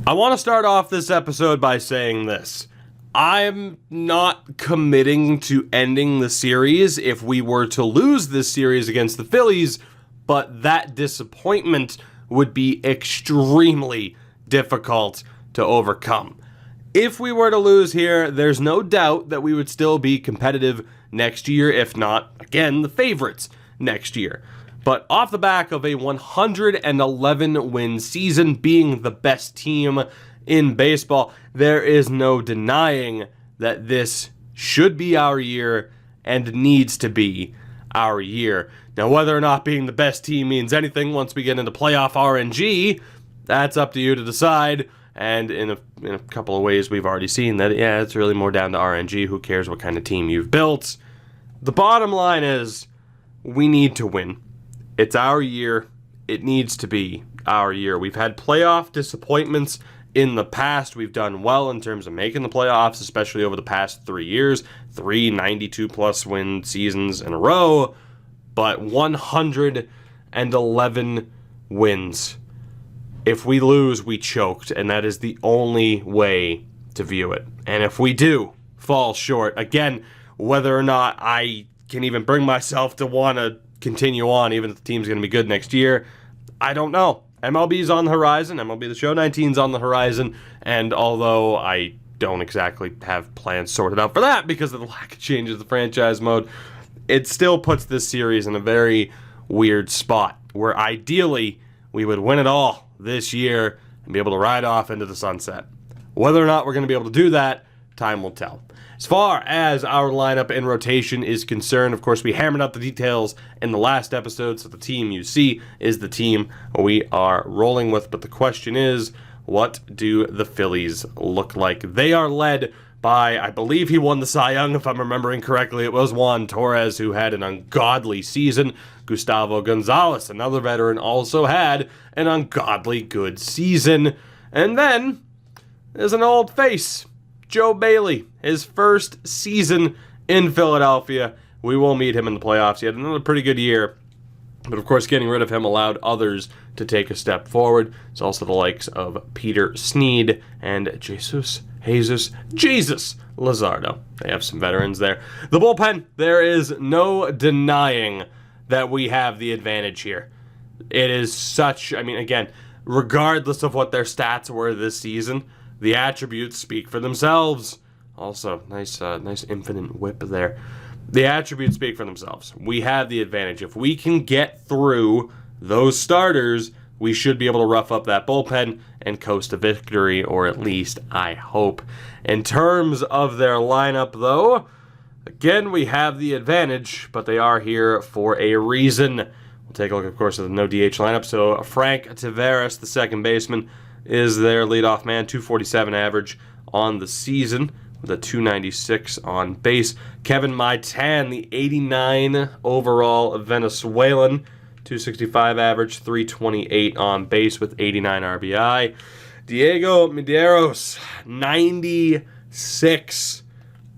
I want to start off this episode by saying this. I'm not committing to ending the series if we were to lose this series against the Phillies, but that disappointment would be extremely difficult to overcome. If we were to lose here, there's no doubt that we would still be competitive next year, if not, again, the favorites next year. But off the back of a 111-win season, being the best team in baseball, there is no denying that this should be our year and needs to be our year. Now, whether or not being the best team means anything once we get into playoff RNG, that's up to you to decide. And in a couple of ways, we've already seen that, yeah, it's really more down to RNG. Who cares what kind of team you've built? The bottom line is, we need to win. It's our year. It needs to be our year. We've had playoff disappointments in the past. We've done well in terms of making the playoffs, especially over the past 3 years. 3 92-plus win seasons in a row. But 111 wins. If we lose, we choked, and that is the only way to view it. And if we do fall short, again, whether or not I can even bring myself to want to continue on, even if the team's going to be good next year, I don't know. MLB's on the horizon. MLB The Show 19's on the horizon. And although I don't exactly have plans sorted out for that because of the lack of changes to the franchise mode, it still puts this series in a very weird spot where ideally we would win it all this year and be able to ride off into the sunset. Whether or not we're going to be able to do that, time will tell. As far as our lineup and rotation is concerned, of course, we hammered out the details in the last episode, so the team you see is the team we are rolling with. But the question is, what do the Phillies look like? They are led by, I believe he won the Cy Young, if I'm remembering correctly. It was Juan Torres, who had an ungodly season. Gustavo Gonzalez, another veteran, also had an ungodly good season. And then there's an old face, Joe Bailey, his first season in Philadelphia. We will meet him in the playoffs. He had another pretty good year. But of course, getting rid of him allowed others to take a step forward. It's also the likes of Peter Sneed and Jesus Luzardo. They have some veterans there. The bullpen, there is no denying that we have the advantage here. It is such, again, regardless of what their stats were this season, the attributes speak for themselves. Also, nice infinite whip there. The attributes speak for themselves. We have the advantage. If we can get through those starters, we should be able to rough up that bullpen and coast to victory, or at least I hope. In terms of their lineup, though, again, we have the advantage, but they are here for a reason. We'll take a look, of course, at the no DH lineup. So Frank Taveras, the second baseman, is their leadoff man, 247 average on the season with a 296 on base. Kevin Maitan, the 89 overall Venezuelan, 265 average, 328 on base with 89 RBI. Diego Medeiros, 96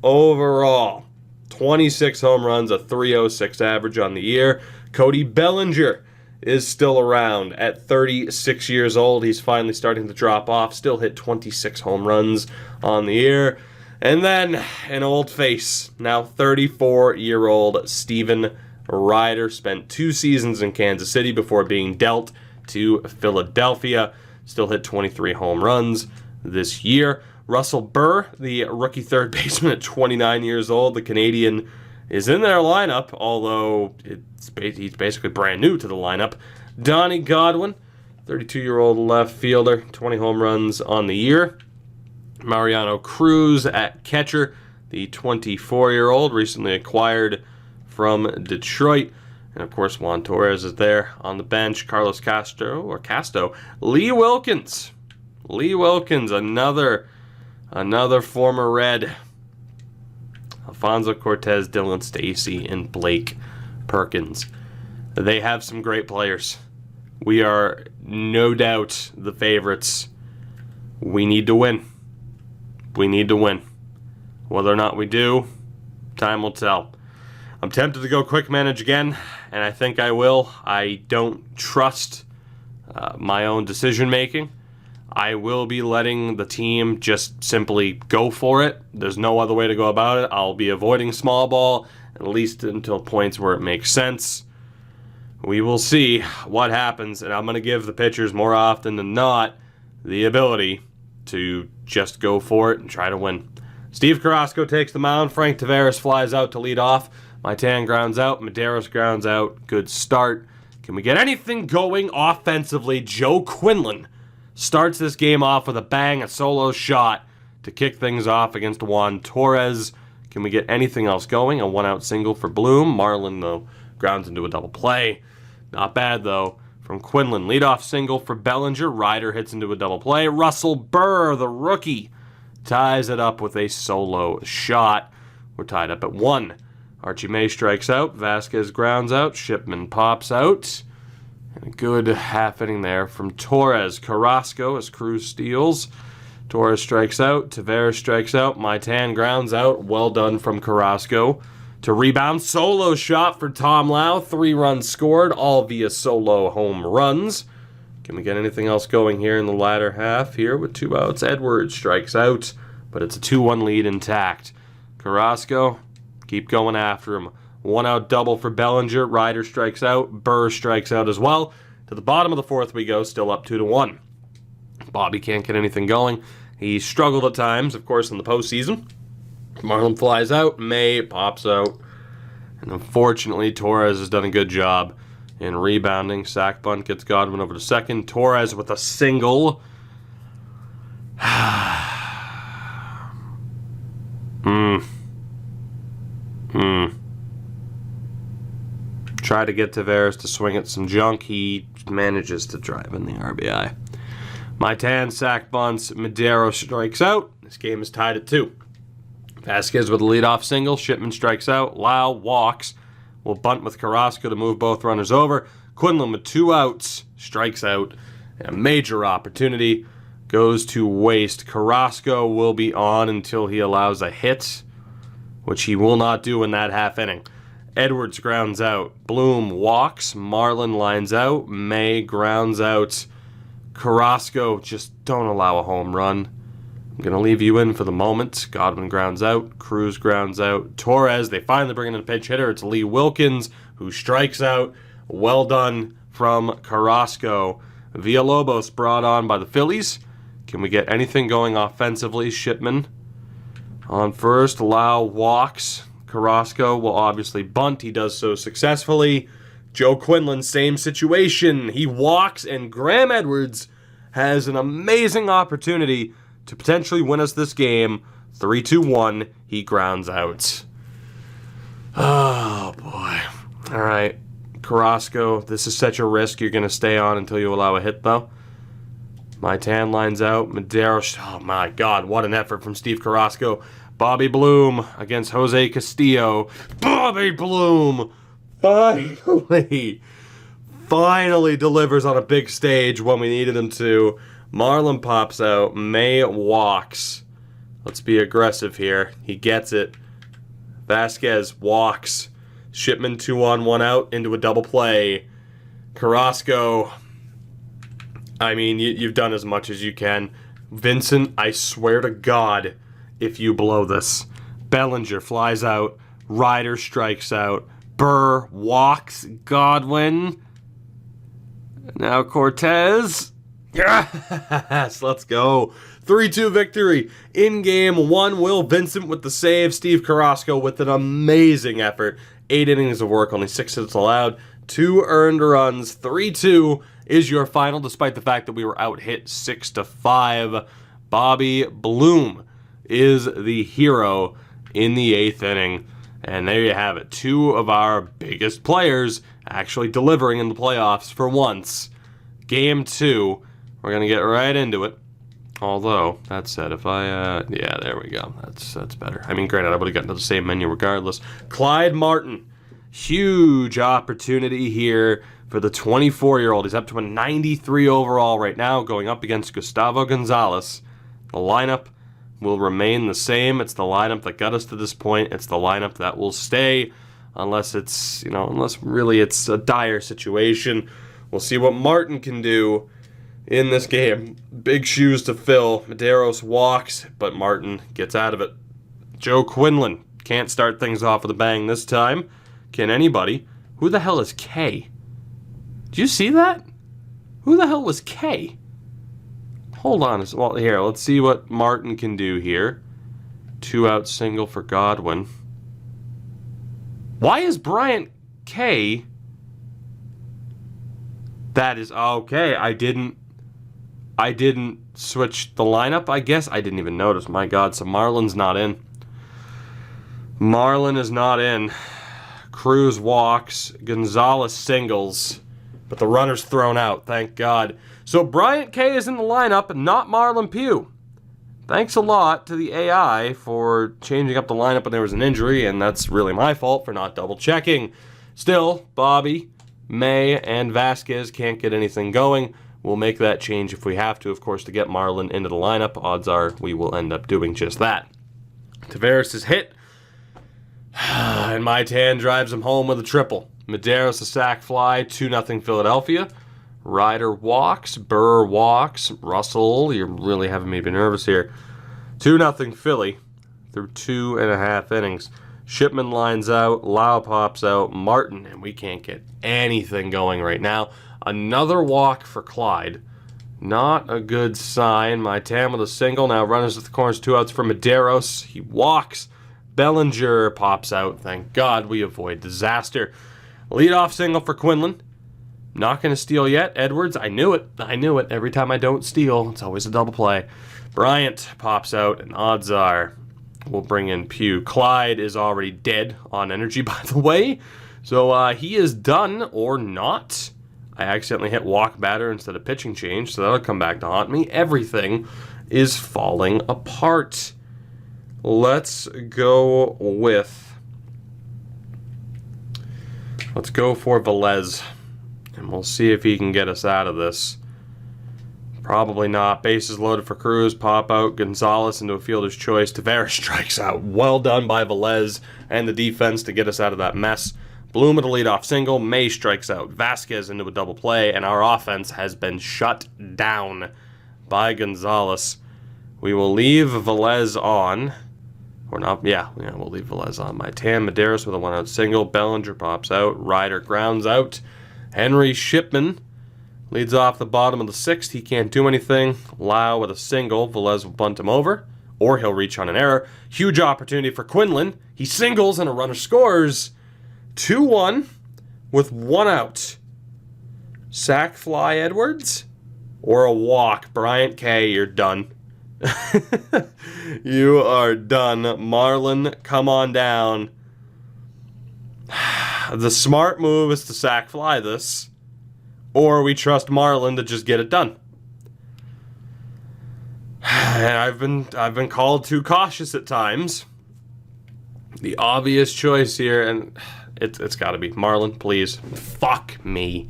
overall, 26 home runs, a 306 average on the year. Cody Bellinger is still around at 36 years old. He's finally starting to drop off. Still hit 26 home runs on the year. And then an old face, now 34-year-old Steven Ryder, spent 2 seasons in Kansas City before being dealt to Philadelphia. Still hit 23 home runs this year. Russell Burr, the rookie third baseman at 29 years old, the Canadian, is in their lineup, although he's basically brand new to the lineup. Donnie Godwin, 32-year-old left fielder, 20 home runs on the year. Mariano Cruz at catcher, the 24-year-old, recently acquired from Detroit. And of course, Juan Torres is there on the bench. Carlos Casto. Lee Wilkins, another former Red. Alfonso Cortez, Dylan Stacy, and Blake Perkins. They have some great players. We are no doubt the favorites. We need to win. Whether or not we do, time will tell. I'm tempted to go quick manage again, and I think I will. I don't trust my own decision making. I will be letting the team just simply go for it. There's no other way to go about it. I'll be avoiding small ball, at least until points where it makes sense. We will see what happens, and I'm going to give the pitchers more often than not the ability to just go for it and try to win. Steve Carrasco takes the mound. Frank Taveras flies out to lead off. Maitan grounds out. Medeiros grounds out. Good start. Can we get anything going offensively? Joe Quinlan starts this game off with a bang, a solo shot to kick things off against Juan Torres. Can we get anything else going? A one-out single for Bloom. Marlin, though, grounds into a double play. Not bad, though, from Quinlan. Leadoff single for Bellinger. Ryder hits into a double play. Russell Burr, the rookie, ties it up with a solo shot. We're tied up at 1. Archie May strikes out. Vasquez grounds out. Shipman pops out. And a good half inning there from Torres. Carrasco as Cruz steals. Torres strikes out. Taveras strikes out. Maitan grounds out. Well done from Carrasco. To rebound, solo shot for Tom Lau. 3 runs scored, all via solo home runs. Can we get anything else going here in the latter half here with 2 outs? Edwards strikes out, but it's a 2-1 lead intact. Carrasco, keep going after him. 1-out double for Bellinger. Ryder strikes out. Burr strikes out as well. To the bottom of the 4th we go, still up 2-1. Bobby can't get anything going. He struggled at times, of course, in the postseason. Marlin flies out. May pops out. And unfortunately, Torres has done a good job in rebounding. Sack bunt gets Godwin over to second. Torres with a single. Try to get Taveras to swing at some junk. He manages to drive in the RBI. Maitan sack bunts. Medeiros strikes out. This game is tied at 2. Vasquez with a leadoff single. Shipman strikes out. Lau walks. Will bunt with Carrasco to move both runners over. Quinlan with 2 outs. Strikes out. And a major opportunity goes to waste. Carrasco will be on until he allows a hit, which he will not do in that half inning. Edwards grounds out. Bloom walks. Marlin lines out. May grounds out. Carrasco, just don't allow a home run. I'm going to leave you in for the moment. Godwin grounds out. Cruz grounds out. Torres, they finally bring in a pinch hitter. It's Lee Wilkins, who strikes out. Well done from Carrasco. Villalobos brought on by the Phillies. Can we get anything going offensively? Shipman on first. Lau walks. Carrasco will obviously bunt. He does so successfully. Joe Quinlan, same situation. He walks, and Graham Edwards has an amazing opportunity to potentially win us this game. 3-2-1. He grounds out. Oh, boy. All right. Carrasco, this is such a risk. You're going to stay on until you allow a hit, though. Maitan lines out. Medeiros. Oh, my God. What an effort from Steve Carrasco. Bobby Bloom against Jose Castillo. Bobby Bloom finally delivers on a big stage when we needed him to. Marlin pops out. May walks. Let's be aggressive here. He gets it. Vasquez walks. Shipman 2-on, 1-out into a double play. Carrasco, I mean, you've done as much as you can. Vincent, I swear to God, if you blow this. Bellinger flies out. Ryder strikes out. Burr walks. Godwin. Now Cortez. Yes, let's go. 3-2 victory. In game 1, Will Vincent with the save. Steve Carrasco with an amazing effort. 8 innings of work, only 6 hits allowed. 2 earned runs. 3-2 is your final, despite the fact that we were out hit 6-5. Bobby Bloom is the hero in the 8th inning. And there you have it. 2 of our biggest players actually delivering in the playoffs for once. Game 2. We're going to get right into it. Although, that said, if I, yeah, there we go. That's better. I mean, granted, I would have gotten to the same menu regardless. Clyde Martin. Huge opportunity here for the 24-year-old. He's up to a 93 overall right now, going up against Gustavo Gonzalez. The lineup will remain the same. It's the lineup that got us to this point. It's the lineup that will stay unless it's, unless really it's a dire situation. We'll see what Martin can do. in this game. Big shoes to fill. Medeiros walks, but Martin gets out of it. Joe Quinlan can't start things off with a bang this time. Can anybody? Who the hell is K? Did you see that? Who the hell was K? Hold on. Well, here, let's see what Martin can do here. 2-out single for Godwin. Why is Bryant K? That is okay. I didn't switch the lineup, I guess. I didn't even notice. My God, so Marlon's not in. Marlon is not in. Cruz walks. Gonzalez singles. But the runner's thrown out, thank God. So Bryant K is in the lineup, not Marlon Pugh. Thanks a lot to the AI for changing up the lineup when there was an injury, and that's really my fault for not double checking. Still, Bobby, May, and Vasquez can't get anything going. We'll make that change if we have to, of course, to get Marlon into the lineup. Odds are we will end up doing just that. Tavares is hit, and Maitan drives him home with a triple. Medeiros a sac fly, 2-0 Philadelphia. Ryder walks, Burr walks, Russell, you're really having me be nervous here. 2-0 Philly through 2.5 innings. Shipman lines out, Lau pops out, Martin, and we can't get anything going right now. Another walk for Clyde. Not a good sign. Maitan with a single, now runners at the corners, 2 outs for Medeiros. He walks. Bellinger pops out. Thank God we avoid disaster. Leadoff single for Quinlan. Not going to steal yet. Edwards, I knew it. Every time I don't steal, it's always a double play. Bryant pops out, and odds are we'll bring in Pugh. Clyde is already dead on energy, by the way. So he is done or not. I accidentally hit walk batter instead of pitching change, so that'll come back to haunt me. Everything is falling apart. Let's go for Velez. And we'll see if he can get us out of this. Probably not. Bases loaded for Cruz. Pop out Gonzalez into a fielder's choice. Tavares strikes out. Well done by Velez and the defense to get us out of that mess. Bloom with a leadoff single. May strikes out. Vasquez into a double play. And our offense has been shut down by Gonzalez. We will leave Velez on. Or not. Yeah, we'll leave Velez on. Maitan Medeiros with a 1-out single. Bellinger pops out. Ryder grounds out. Henry Shipman leads off the bottom of the 6th. He can't do anything. Lau with a single. Velez will bunt him over, or he'll reach on an error. Huge opportunity for Quinlan. He singles and a runner scores. 2-1 with 1 out. Sack fly Edwards or a walk. Bryant K, you're done. You are done. Marlon, come on down. The smart move is to sack fly this, or we trust Marlon to just get it done. And I've been called too cautious at times. The obvious choice here, and it's got to be Marlon, please. Fuck me.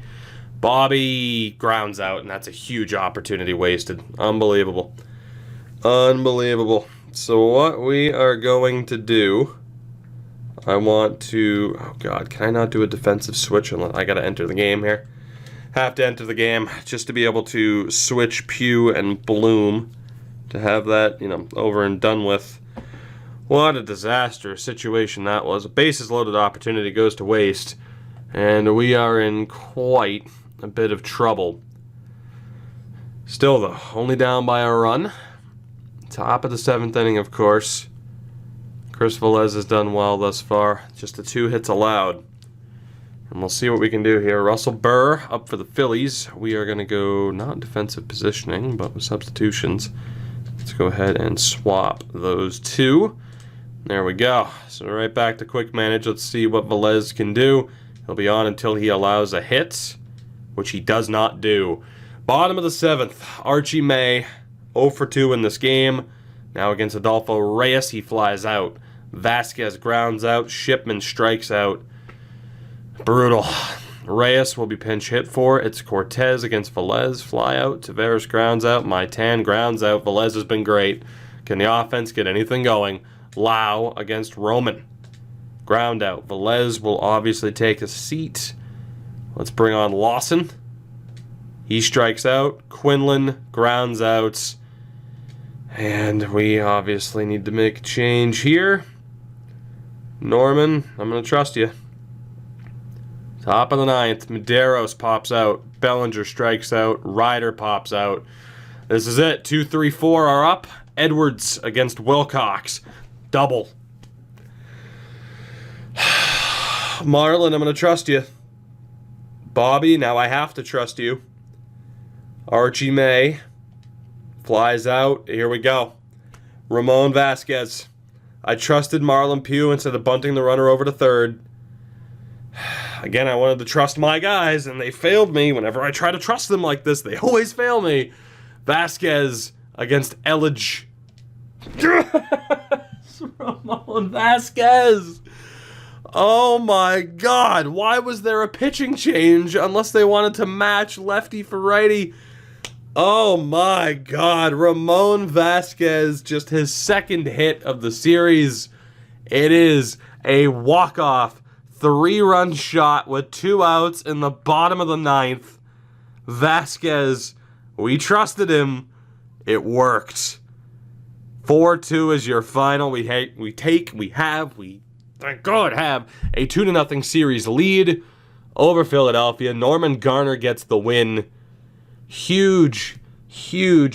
Bobby grounds out, and that's a huge opportunity wasted. Unbelievable. Unbelievable. So what we are going to do, I want to, oh God, can I not do a defensive switch? I got to enter the game here. Have to enter the game just to be able to switch Pugh and Bloom to have that, over and done with. What a disastrous situation that was. A bases loaded opportunity goes to waste, and we are in quite a bit of trouble. Still, though, only down by a run. Top of the 7th inning, of course. Chris Velez has done well thus far. Just the 2 hits allowed. And we'll see what we can do here. Russell Burr up for the Phillies. We are going to go not defensive positioning, but with substitutions. Let's go ahead and swap those 2. There we go. So right back to quick manage. Let's see what Velez can do. He'll be on until he allows a hit, which he does not do. Bottom of the 7th, Archie May, 0 for 2 in this game. Now against Adolfo Reyes, he flies out. Vasquez grounds out. Shipman strikes out. Brutal. Reyes will be pinch hit for. It's Cortez against Velez. Fly out. Tavares grounds out. Maitan grounds out. Velez has been great. Can the offense get anything going? Lau against Roman. Ground out. Velez will obviously take a seat. Let's bring on Lawson. He strikes out. Quinlan grounds out. And we obviously need to make a change here. Norman, I'm going to trust you. Top of the ninth. Medeiros pops out. Bellinger strikes out. Ryder pops out. This is it. 2, 3, 4 are up. Edwards against Wilcox. Double. Marlon, I'm going to trust you. Bobby, now I have to trust you. Archie May flies out. Here we go. Ramon Vasquez. I trusted Marlon Pugh instead of bunting the runner over to third. Again, I wanted to trust my guys, and they failed me. Whenever I try to trust them like this, they always fail me. Vasquez against Elledge. Ramon Vasquez. Oh my God. Why was there a pitching change unless they wanted to match lefty for righty? Oh my God. Ramon Vasquez, just his second hit of the series. It is a walk-off 3-run shot with 2 outs in the bottom of the ninth. Vasquez, we trusted him. It worked. 4-2 is your final. We thank God, have a 2-0 series lead over Philadelphia. Norman Garner gets the win. Huge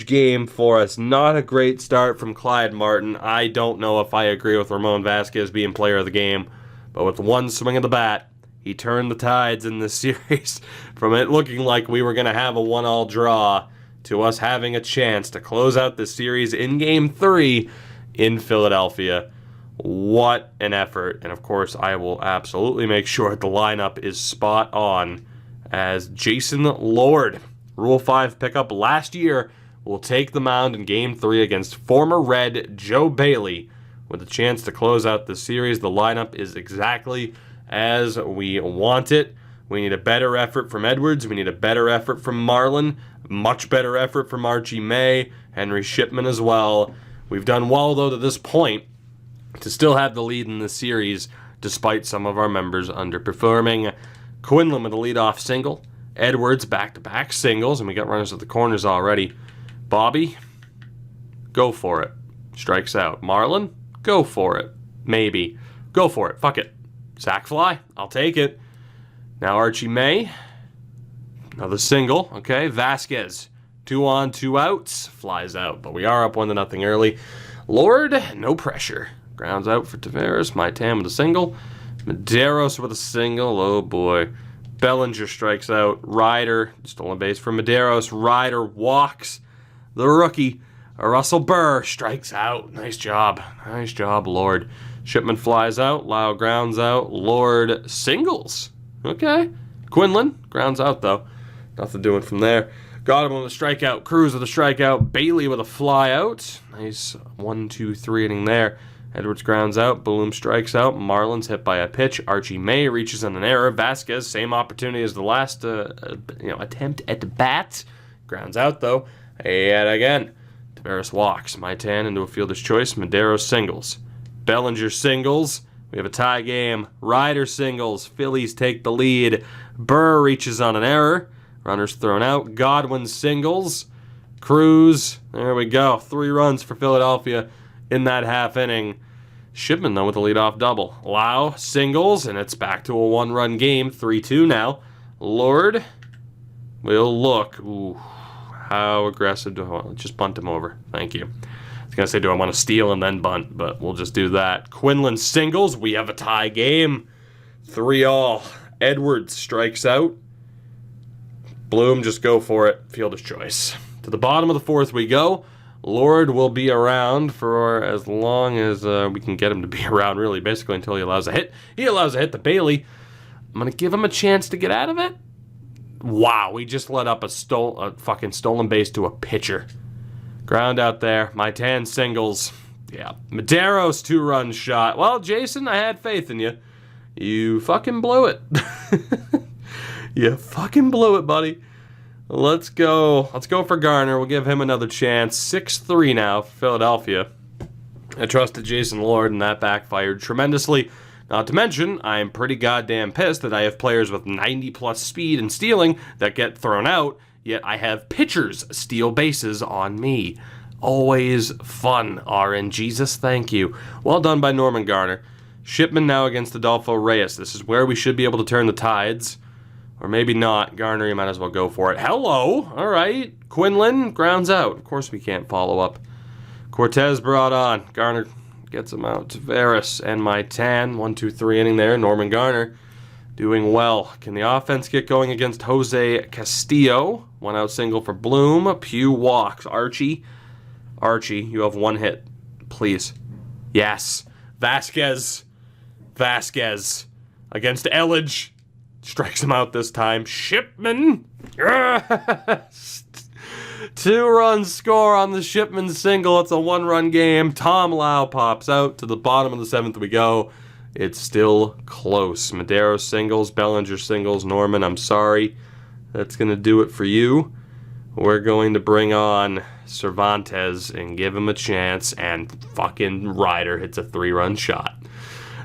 game for us. Not a great start from Clyde Martin. I don't know if I agree with Ramon Vasquez being player of the game, but with one swing of the bat, he turned the tides in this series from it looking like we were going to have a 1-all draw to us having a chance to close out this series in Game 3 in Philadelphia. What an effort. And of course, I will absolutely make sure the lineup is spot on as Jason Lord, Rule 5 pickup last year, will take the mound in Game 3 against former Red Joe Bailey with a chance to close out the series. The lineup is exactly as we want it. We need a better effort from Edwards. We need a better effort from Marlon. Much better effort from Archie May, Henry Shipman as well. We've done well, though, to this point to still have the lead in the series despite some of our members underperforming. Quinlan with a leadoff single. Edwards back-to-back singles, and we got runners at the corners already. Bobby, go for it. Strikes out. Marlon, go for it. Maybe. Go for it. Fuck it. Sack fly. I'll take it. Now Archie May. Another single. Okay. Vasquez. 2 on, 2 outs. Flies out. But we are up 1-0 early. Lord, no pressure. Grounds out for Taveras. Maitan with a single. Medeiros with a single. Oh boy. Bellinger strikes out. Ryder. Stolen base for Medeiros. Ryder walks. The rookie. Russell Burr strikes out. Nice job. Nice job, Lord. Shipman flies out. Lau grounds out. Lord singles. Okay. Quinlan grounds out, though. Nothing doing from there. Godwin with a strikeout. Cruz with a strikeout. Bailey with a fly out. Nice 1-2-3 inning there. Edwards grounds out. Bloom strikes out. Marlon's hit by a pitch. Archie May reaches on an error. Vasquez, same opportunity as the last attempt at the bat. Grounds out, though. Yet again. Taveras walks. Maitan into a fielder's choice. Medeiros singles. Bellinger singles. We have a tie game. Ryder singles. Phillies take the lead. Burr reaches on an error. Runners thrown out. Godwin singles. Cruz. There we go. 3 runs for Philadelphia in that half inning. Shipman, though, with a leadoff double. Lau singles, and it's back to a 1-run game. 3-2 now. Lord will look. Ooh, how aggressive. Just bunt him over. Thank you. I was going to say, do I want to steal and then bunt? But we'll just do that. Quinlan singles. We have a tie game. 3-all. Edwards strikes out. Bloom, just go for it. Fielder's choice. To the bottom of the 4th we go. Lord will be around for as long as we can get him to be around, really, basically until he allows a hit. He allows a hit to Bailey. I'm going to give him a chance to get out of it. Wow, we just let up a fucking stolen base to a pitcher. Ground out there. Maitan singles. Yeah. Medeiros 2-run shot. Well, Jason, I had faith in you. You fucking blew it. You fucking blew it, buddy. Let's go. Let's go for Garner. We'll give him another chance. 6-3 now for Philadelphia. I trusted Jason Lord, and that backfired tremendously. Not to mention, I am pretty goddamn pissed that I have players with 90-plus speed and stealing that get thrown out yet I have pitchers steal bases on me. Always fun, RN Jesus, thank you. Well done by Norman Garner. Shipman now against Adolfo Reyes. This is where we should be able to turn the tides. Or maybe not. Garner, you might as well go for it. Hello! All right. Quinlan grounds out. Of course we can't follow up. Cortez brought on. Garner gets him out. Tavares and Maitan. 1-2-3 inning there. Norman Garner doing well. Can the offense get going against Jose Castillo? 1 out single for Bloom. Pugh walks. Archie, you have 1 hit. Please. Yes. Vasquez against Elledge. Strikes him out this time. Shipman. Yes. 2-run score on the Shipman single. It's a 1-run game. Tom Lau pops out. To the bottom of the 7th we go. It's still close. Madero singles. Bellinger singles. Norman, I'm sorry. That's going to do it for you. We're going to bring on Cervantes and give him a chance. And fucking Ryder hits a 3-run shot.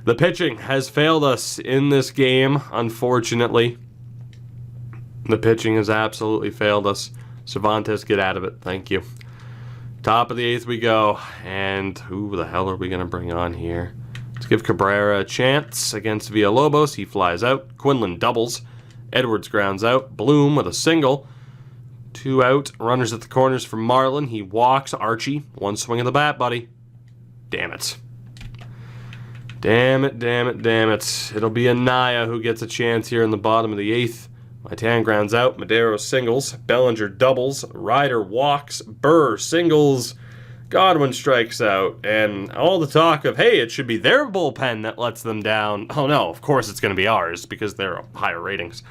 The pitching has failed us in this game, unfortunately. The pitching has absolutely failed us. Cervantes, get out of it. Thank you. Top of the 8th we go. And who the hell are we going to bring on here? Let's give Cabrera a chance against Villalobos. He flies out. Quinlan doubles. Edwards grounds out. Bloom with a single. 2 out. Runners at the corners for Marlin. He walks. Archie. 1 swing of the bat, buddy. Damn it. Damn it. It'll be Anaya who gets a chance here in the bottom of the 8th. Maitan grounds out. Madero singles. Bellinger doubles. Ryder walks. Burr singles. Godwin strikes out. And all the talk of, hey, it should be their bullpen that lets them down. Oh no, of course it's going to be ours because they're higher ratings.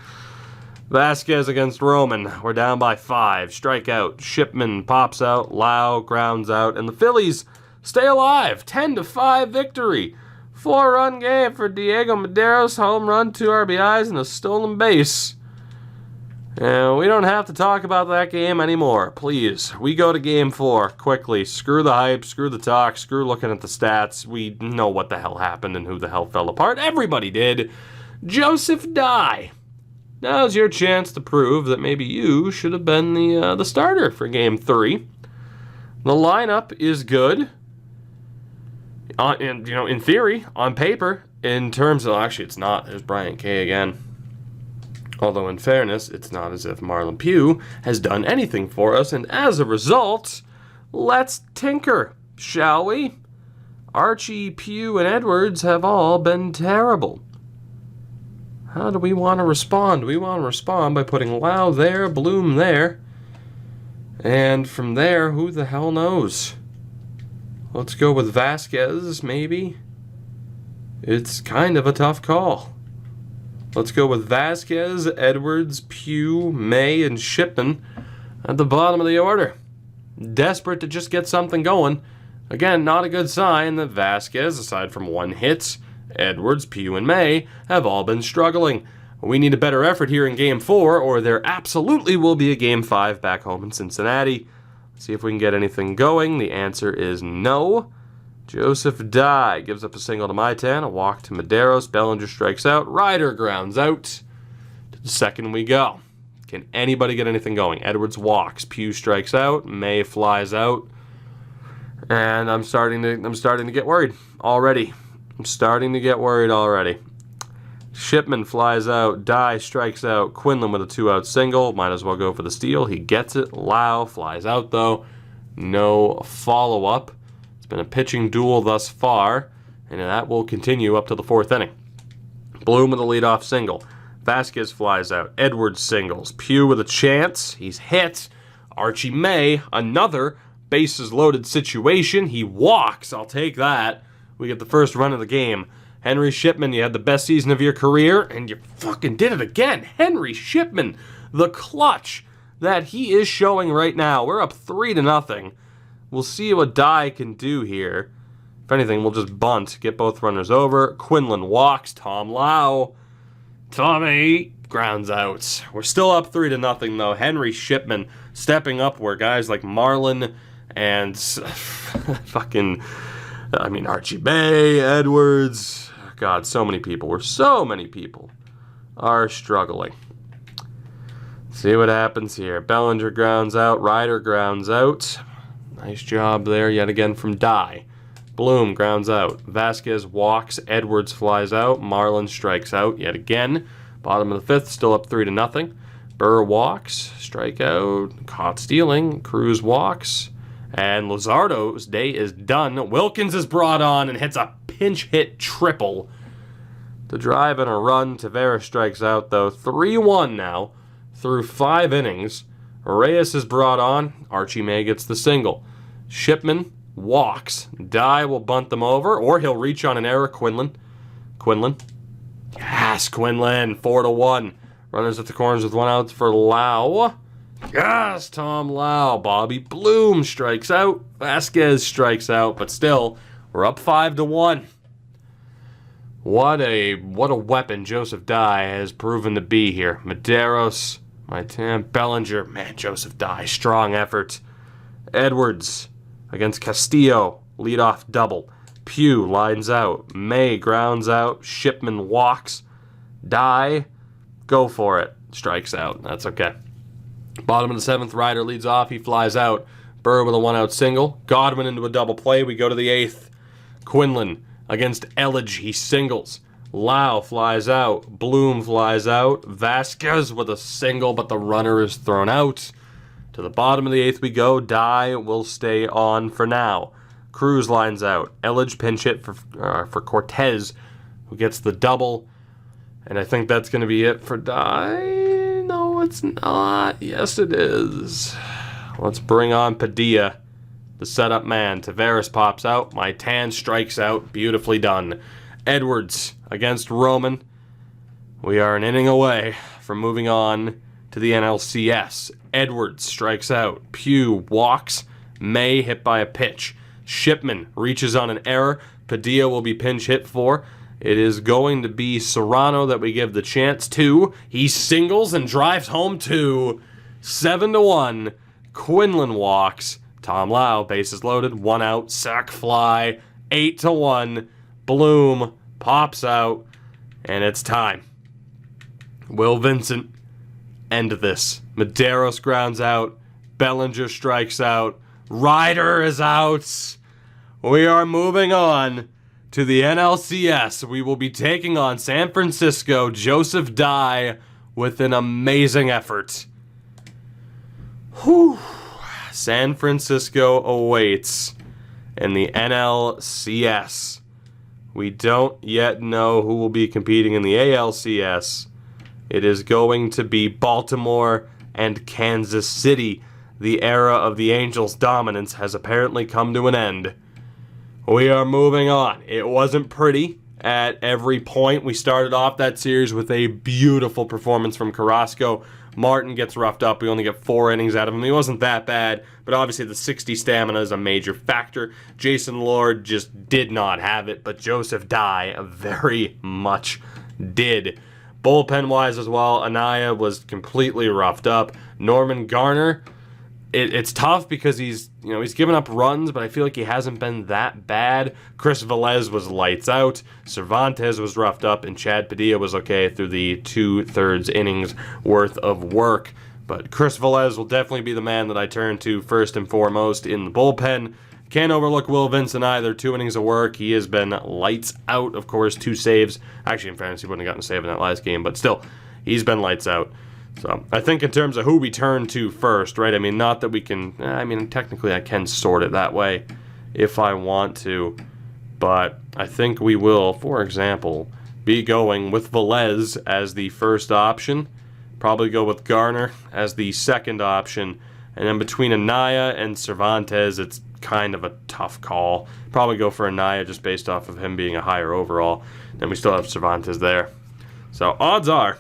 Vasquez against Roman. We're down by 5. Strikeout. Shipman pops out. Lau grounds out. And the Phillies stay alive. 10-5 victory. 4-run game for Diego Medeiros. Home run, 2 RBIs, and a stolen base. And we don't have to talk about that game anymore. Please. We go to game 4 quickly. Screw the hype. Screw the talk. Screw looking at the stats. We know what the hell happened and who the hell fell apart. Everybody did. Joseph Dye. Now's your chance to prove that maybe you should have been the starter for game 3. The lineup is good. In theory, on paper, in terms of... Actually, it's not. There's Brian Kay again. Although, in fairness, it's not as if Marlon Pugh has done anything for us. And as a result, let's tinker, shall we? Archie, Pugh, and Edwards have all been terrible. How do we want to respond? We want to respond by putting Lau there, Bloom there. And from there, who the hell knows? Let's go with Vasquez, maybe. It's kind of a tough call. Let's go with Vasquez, Edwards, Pugh, May, and Shipman at the bottom of the order. Desperate to just get something going. Again, not a good sign that Vasquez, aside from 1 hit, Edwards, Pugh, and May have all been struggling. We need a better effort here in Game 4, or there absolutely will be a Game 5 back home in Cincinnati. See if we can get anything going. The answer is no. Joseph Dye gives up a single to Maitan, a walk to Medeiros. Bellinger strikes out. Ryder grounds out. To the 2nd we go. Can anybody get anything going? Edwards walks. Pugh strikes out. May flies out. And I'm starting to get worried already. Shipman flies out. Dye strikes out. Quinlan with a 2-out single. Might as well go for the steal. He gets it. Lau flies out, though. No follow-up. It's been a pitching duel thus far, and that will continue up to the 4th inning. Bloom with a leadoff single. Vasquez flies out. Edwards singles. Pugh with a chance. He's hit. Archie May, another bases-loaded situation. He walks. I'll take that. We get the first run of the game. Henry Shipman, you had the best season of your career, and you fucking did it again. Henry Shipman, the clutch that he is showing right now. We're up 3-0. We'll see what Dye can do here. If anything, we'll just bunt, get both runners over. Quinlan walks. Tom Lau. Tommy grounds out. We're still up 3-0, though. Henry Shipman stepping up where guys like Marlin and Archie May, Edwards... God, so many people are struggling. See what happens here. Bellinger grounds out. Ryder grounds out. Nice job there yet again from Dye. Bloom grounds out. Vasquez walks. Edwards flies out. Marlin strikes out yet again. Bottom of the fifth, still up 3-0. Burr walks. Strikeout. Caught stealing. Cruz walks. And Luzardo's day is done. Wilkins is brought on and hits a pinch hit triple to drive in a run. Taveras strikes out, though. 3-1 now through 5 innings. Reyes is brought on. Archie May gets the single. Shipman walks. Dye will bunt them over, or he'll reach on an error. Quinlan. Yes, Quinlan. 4-1. Runners at the corners with 1 out for Lau. Yes, Tom Lau. Bobby Bloom strikes out. Vasquez strikes out, but still, we're up 5-1. What a weapon Joseph Dye has proven to be here. Medeiros, Maitan, Bellinger. Man, Joseph Dye, strong effort. Edwards against Castillo, leadoff double. Pugh lines out. May grounds out. Shipman walks. Dye, go for it. Strikes out. That's okay. Bottom of the 7th, Ryder leads off. He flies out. Burr with a 1-out single. Godwin into a double play. We go to the 8th. Quinlan against Elledge. He singles. Lau flies out. Bloom flies out. Vasquez with a single, but the runner is thrown out. To the bottom of the 8th we go. Dye will stay on for now. Cruz lines out. Elledge pinch hit for Cortez, who gets the double. And I think that's going to be it for Dye. No, it's not. Yes, it is. Let's bring on Padilla, the setup man. Taveras pops out. Maitan strikes out. Beautifully done. Edwards against Roman. We are an inning away from moving on to the NLCS. Edwards strikes out. Pugh walks. May hit by a pitch. Shipman reaches on an error. Padilla will be pinch hit for. It is going to be Serrano that we give the chance to. He singles and drives home 2. 7-1. Quinlan walks. Tom Lau, bases loaded, 1 out, sac fly. 8-1. Bloom pops out, and it's time. Will Vincent end this? Medeiros grounds out. Bellinger strikes out. Ryder is out. We are moving on to the NLCS. We will be taking on San Francisco. Joseph Dye with an amazing effort. Whew. San Francisco awaits in the NLCS. We don't yet know who will be competing in the ALCS. It is going to be Baltimore and Kansas City. The era of the Angels' dominance has apparently come to an end. We are moving on. It wasn't pretty at every point. We started off that series with a beautiful performance from Carrasco. Martin gets roughed up. We only get 4 innings out of him. He wasn't that bad, but obviously the 60 stamina is a major factor. Jason Lord just did not have it, but Joseph Dye very much did. Bullpen-wise as well, Anaya was completely roughed up. Norman Garner, it's tough because he's given up runs, but I feel like he hasn't been that bad. Chris Velez was lights out. Cervantes was roughed up, and Chad Padilla was okay through the 2/3 innings worth of work. But Chris Velez will definitely be the man that I turn to first and foremost in the bullpen. Can't overlook Will Vincent either. 2 innings of work. He has been lights out. Of course, 2 saves. Actually, in fairness, he wouldn't have gotten a save in that last game, but still, he's been lights out. So I think in terms of who we turn to first, right? I mean, not that we can, technically I can sort it that way if I want to, but I think we will, for example, be going with Velez as the first option, probably go with Garner as the second option, and then between Anaya and Cervantes, it's kind of a tough call. Probably go for Anaya just based off of him being a higher overall. Then we still have Cervantes there. So odds are,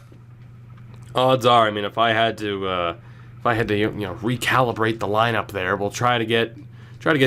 I mean, if I had to recalibrate the lineup there, we'll try to get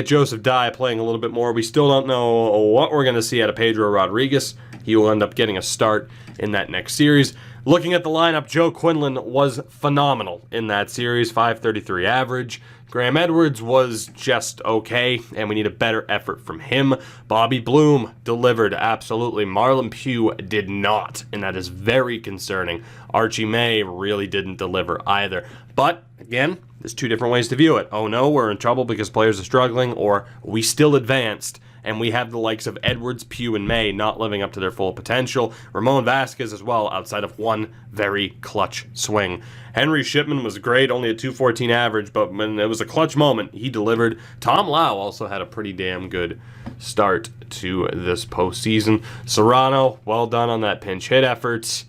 Joseph Dye playing a little bit more. We still don't know what we're going to see out of Pedro Rodriguez. He will end up getting a start in that next series. Looking at the lineup, Joe Quinlan was phenomenal in that series. .533 average, Graham Edwards was just okay, and we need a better effort from him. Bobby Bloom delivered, absolutely. Marlon Pugh did not, and that is very concerning. Archie May really didn't deliver either. But, again, there's two different ways to view it. Oh no, we're in trouble because players are struggling, or we still advanced, and we have the likes of Edwards, Pugh, and May not living up to their full potential. Ramon Vasquez as well, outside of one very clutch swing. Henry Shipman was great, only a .214 average, but when it was a clutch moment, he delivered. Tom Lau also had a pretty damn good start to this postseason. Serrano, well done on that pinch hit efforts.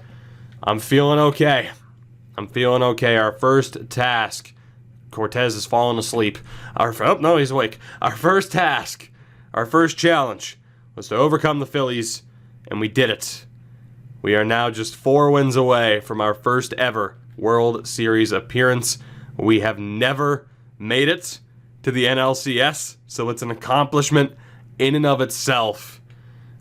I'm feeling okay. Our first task. Cortez has fallen asleep. No, he's awake. Our first task, our first challenge, was to overcome the Phillies, and we did it. We are now just 4 wins away from our first ever World Series appearance. We have never made it to the NLCS, so it's an accomplishment in and of itself.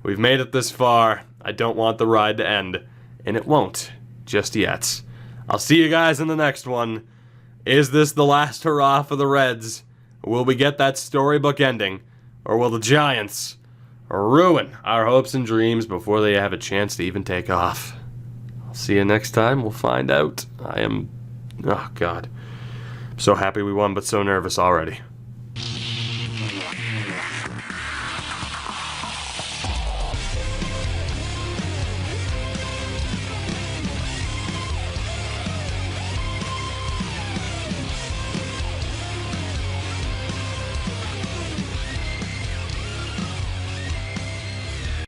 We've made it this far. I don't want the ride to end, and it won't just yet. I'll see you guys in the next one. Is this the last hurrah for the Reds? Will we get that storybook ending? Or will the Giants ruin our hopes and dreams before they have a chance to even take off? I'll see you next time. We'll find out. Oh God. I'm so happy we won, but so nervous already.